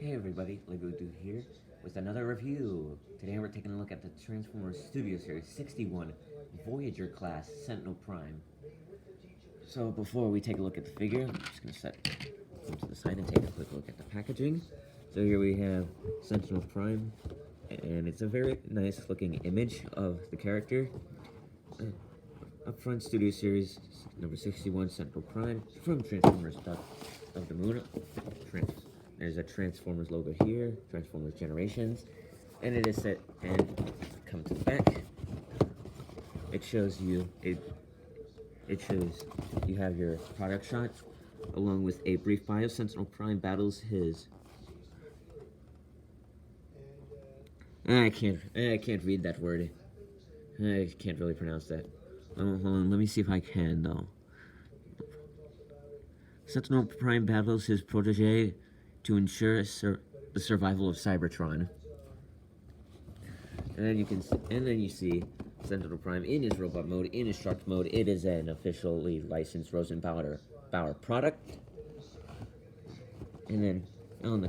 Hey everybody, Lego Dude here with another review. Today we're taking a look at the Transformers Studio Series 61 Voyager class Sentinel Prime. So before we take a look at the figure, I'm just going to set him to the side and take a quick look at the packaging. So here we have Sentinel Prime, and it's a very nice looking image of the character. Up front, Studio Series number 61 Sentinel Prime from Transformers of the Moon. There's a Transformers logo here, Transformers Generations, and it is set, and come to the back. It shows you, it shows you have your product shot, along with a brief bio. Sentinel Prime battles his, I can't read that word. I can't really pronounce that. Hold on, let me see if I can, though. Sentinel Prime battles his protege to ensure the survival of Cybertron. And then you see Sentinel Prime in his robot mode, in his truck mode. It is an officially licensed Rosenbauer product. And then on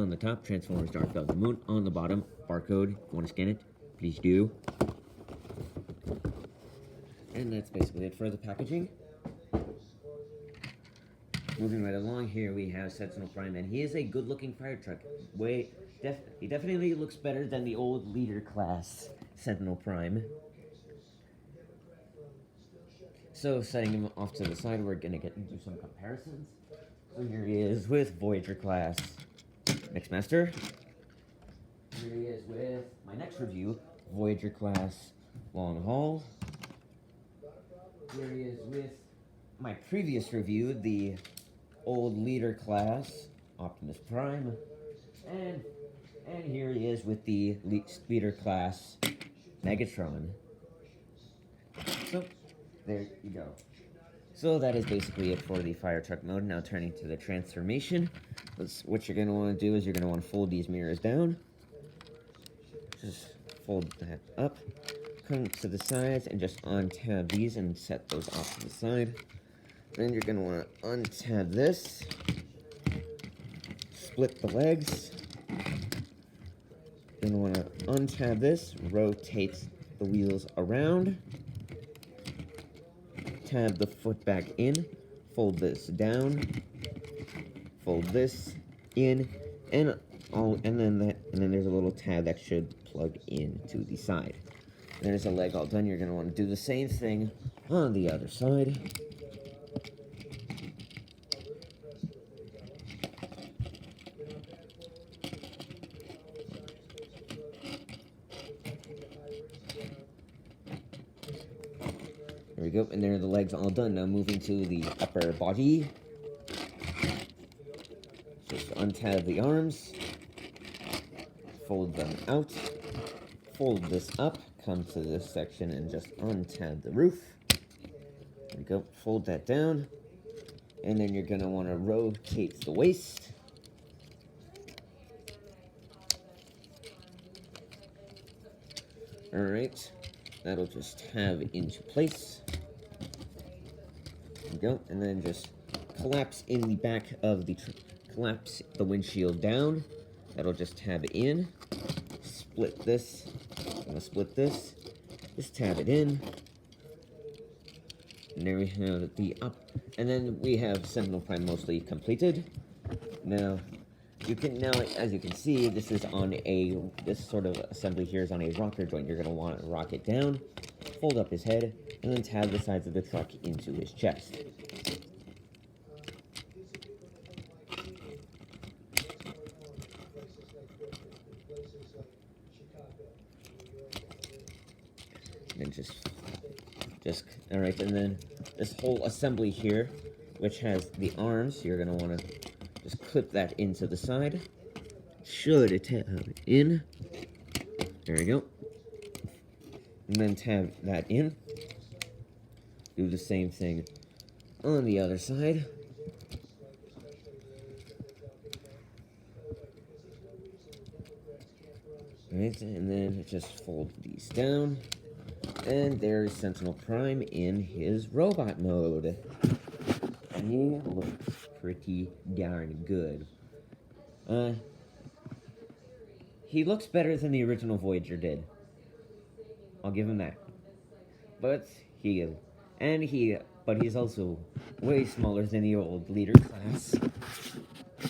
the top, Transformers Dark of the Moon. On the bottom, barcode. If you want to scan it, please do. And that's basically it for the packaging. Moving right along, here we have Sentinel Prime, and he is a good-looking fire truck. He definitely looks better than the old leader class Sentinel Prime. So, setting him off to the side, we're gonna get into some comparisons. So here he is with Voyager class Mixmaster. Here he is with my next review, Voyager class Long Haul. Here he is with my previous review, the old leader class Optimus Prime, and here he is with the leader class Megatron. So there you go. So that is basically it for the fire truck mode. Now turning to the transformation, what you're going to want to do is you're going to want to fold these mirrors down. Just fold that up, come to the sides, and just untab these and set those off to the side. Then you're going to want to untab this, split the legs. You're going to want to untab this, rotate the wheels around, tab the foot back in, fold this down, fold this in, and then there's a little tab that should plug in to the side. There's a leg all done. You're going to want to do the same thing on the other side. There we go, and there are the legs all done. Now moving to the upper body. Just untab the arms, fold them out, fold this up, come to this section and just untab the roof. There we go, fold that down, and then you're going to want to rotate the waist. Alright, that'll just tab into place. There we go, and then just collapse in the back of the collapse the windshield down. That'll just tab in. Split this. I'm gonna split this. Just tab it in. And there we have the up. And then we have Sentinel Prime mostly completed. Now, as you can see, this sort of assembly here is on a rocker joint. You're gonna want to rock it down, fold up his head, and then tab the sides of the truck into his chest. And alright, and then this whole assembly here, which has the arms, you're gonna want to just clip that into the side. Should tab in. There we go. And then tab that in. Do the same thing on the other side. Right, and then just fold these down. And there's Sentinel Prime in his robot mode. And he looks pretty darn good. he looks better than the original Voyager did. I'll give him that. But he's also way smaller than the old leader class.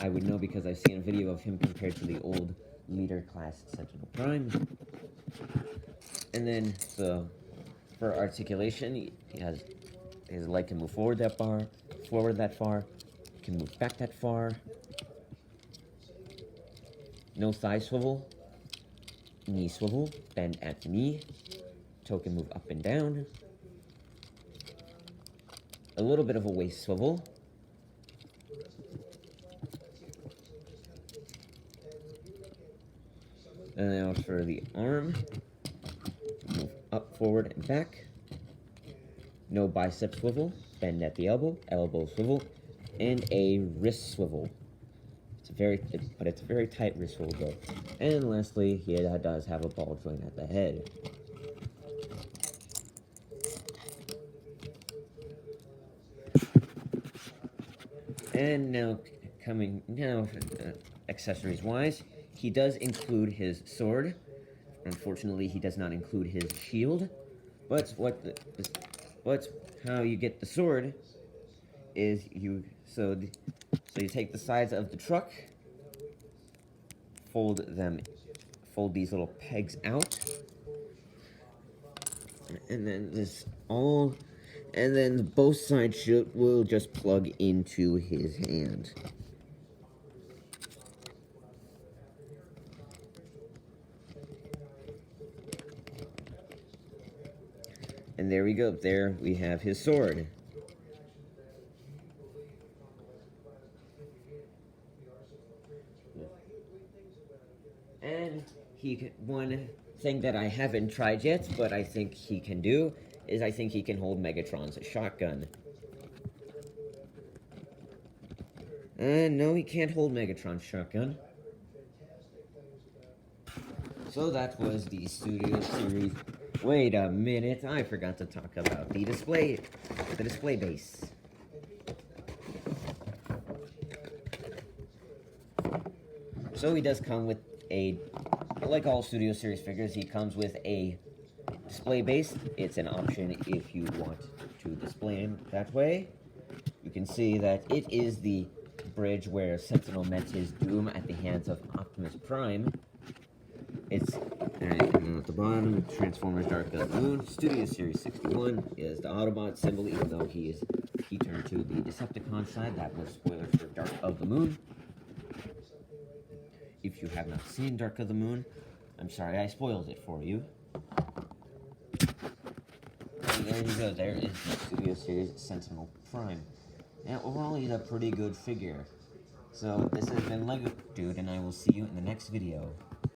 I would know because I've seen a video of him compared to the old leader class Sentinel Prime. And then for articulation, he has his leg can move forward that far, can move back that far. No thigh swivel, knee swivel, bend at the knee. Toe can move up and down. A little bit of a waist swivel. And now for the arm, move up, forward, and back. No bicep swivel, bend at the elbow, elbow swivel, and a wrist swivel. It's a very tight wrist swivel though. And lastly, he does have a ball joint at the head. And now, accessories wise, he does include his sword. Unfortunately, he does not include his shield. But how you get the sword is you take the sides of the truck, fold these little pegs out, and then both sides will just plug into his hand. And there we go. There we have his sword. And one thing that I haven't tried yet, but I think he can do, is I think he can hold Megatron's shotgun. No, he can't hold Megatron's shotgun. So that was the Studio Series. Wait a minute, I forgot to talk about the display base. So he does come with like all Studio Series figures, he comes with a display base. It's an option if you want to display him that way. You can see that it is the bridge where Sentinel met his doom at the hands of Optimus Prime. It's and then at the bottom, Transformers Dark of the Moon. Studio Series 61 is the Autobot symbol, even though he turned to the Decepticon side. That was spoilers for Dark of the Moon. If you have not seen Dark of the Moon, I'm sorry I spoiled it for you. And there you go, there is the Studio Series Sentinel Prime. Now, overall, he's a pretty good figure. So, this has been LEGO Dude, and I will see you in the next video.